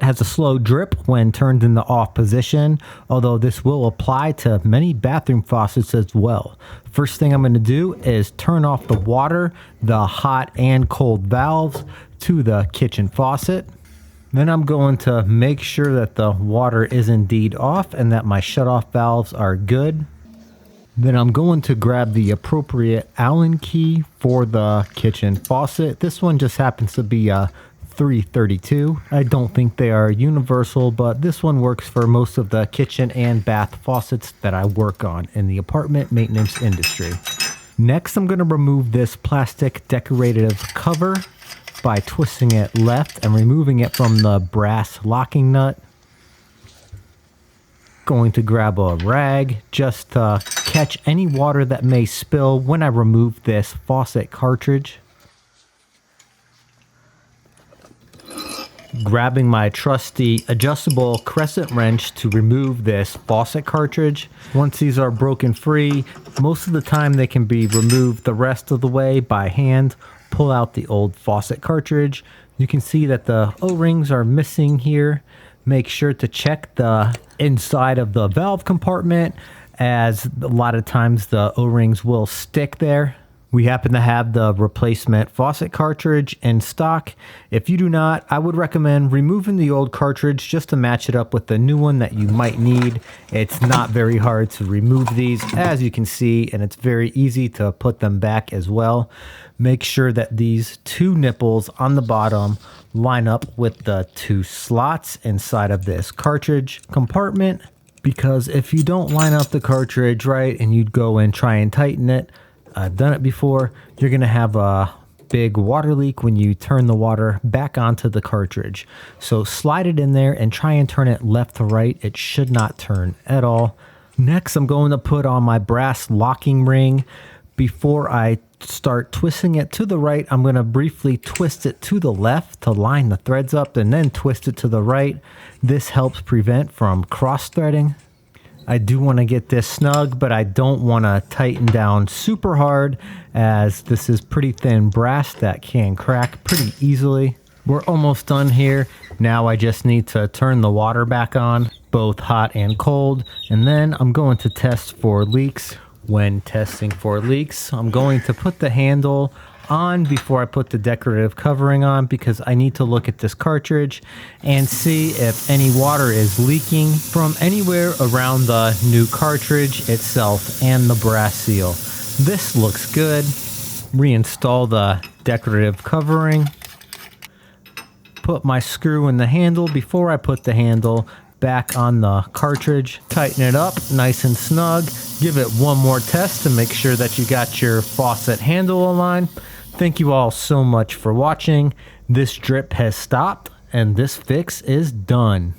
faucet has a slow drip when turned in the off position, although this will apply to many bathroom faucets as well. First thing I'm going to do is turn off the water, the hot and cold valves to the kitchen faucet. Then I'm going to make sure that the water is indeed off and that my shutoff valves are good. Then I'm going to grab the appropriate Allen key for the kitchen faucet. This one just happens to be a 332. I don't think they are universal, but this one works for most of the kitchen and bath faucets that I work on in the apartment maintenance industry. Next, I'm going to remove this plastic decorative cover by twisting it left and removing it from the brass locking nut. Going to grab a rag just to catch any water that may spill when I remove this faucet cartridge. Grabbing my trusty adjustable crescent wrench to remove this faucet cartridge. Once these are broken free, most of the time they can be removed the rest of the way by hand. Pull out the old faucet cartridge. You can see that the O-rings are missing here. Make sure to check the inside of the valve compartment, as a lot of times the O-rings will stick there. We happen to have the replacement faucet cartridge in stock. If you do not, I would recommend removing the old cartridge just to match it up with the new one that you might need. It's not very hard to remove these, as you can see, and it's very easy to put them back as well. Make sure that these two nipples on the bottom line up with the two slots inside of this cartridge compartment, because if you don't line up the cartridge right and you'd go and try and tighten it, I've done it before, you're going to have a big water leak when you turn the water back onto the cartridge. So slide it in there and try and turn it left to right. It should not turn at all. Next, I'm going to put on my brass locking ring. Before I start twisting it to the right, I'm going to briefly twist it to the left to line the threads up and then twist it to the right. This helps prevent from cross threading. I do want to get this snug, but I don't want to tighten down super hard, as this is pretty thin brass that can crack pretty easily. We're almost done here. Now I just need to turn the water back on, both hot and cold, and then I'm going to test for leaks. When testing for leaks, I'm going to put the handle on before I put the decorative covering on, because I need to look at this cartridge and see if any water is leaking from anywhere around the new cartridge itself and the brass seal. This looks good. Reinstall the decorative covering. Put my screw in the handle before I put the handle back on the cartridge. Tighten it up nice and snug. Give it one more test to make sure that you got your faucet handle aligned. Thank you all so much for watching. This drip has stopped and this fix is done.